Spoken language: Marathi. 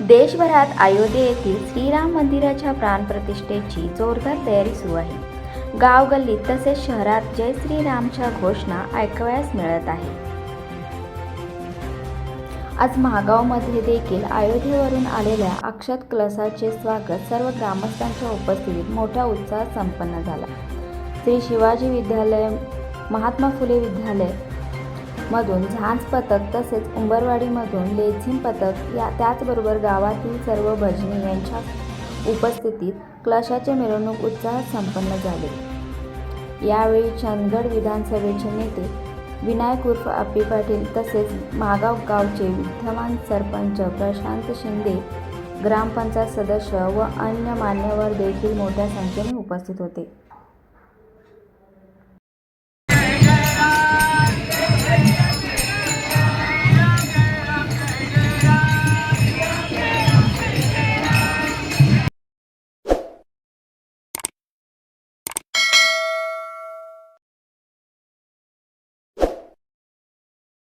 देशभरात अयोध्ये येथील श्रीराम मंदिराच्या प्राणप्रतिष्ठेची जोरदार तयारी सुरू आहे. गावगल्लीत तसेच शहरात जय श्रीरामच्या घोषणा ऐकावयास मिळत आहे. आज महागावमध्ये देखील अयोध्येवरून आलेल्या अक्षत कलशाचे स्वागत सर्व ग्रामस्थांच्या उपस्थितीत मोठ्या उत्साहात संपन्न झाला. श्री शिवाजी विद्यालय, महात्मा फुले विद्यालय मधून झांज पथक तसेच उंबरवाडीमधून लेझिम पथक त्याचबरोबर गावातील सर्व भजनी यांच्या उपस्थितीत कलशाचे मिरवणूक उत्साहात संपन्न झाले. यावेळी चंदगड विधानसभेचे नेते विनायक उर्फ आप्पी पाटील तसेच महागाव गावचे विद्यमान सरपंच प्रशांत शिंदे, ग्रामपंचायत सदस्य व अन्य मान्यवर देखील मोठ्या संख्येने उपस्थित होते.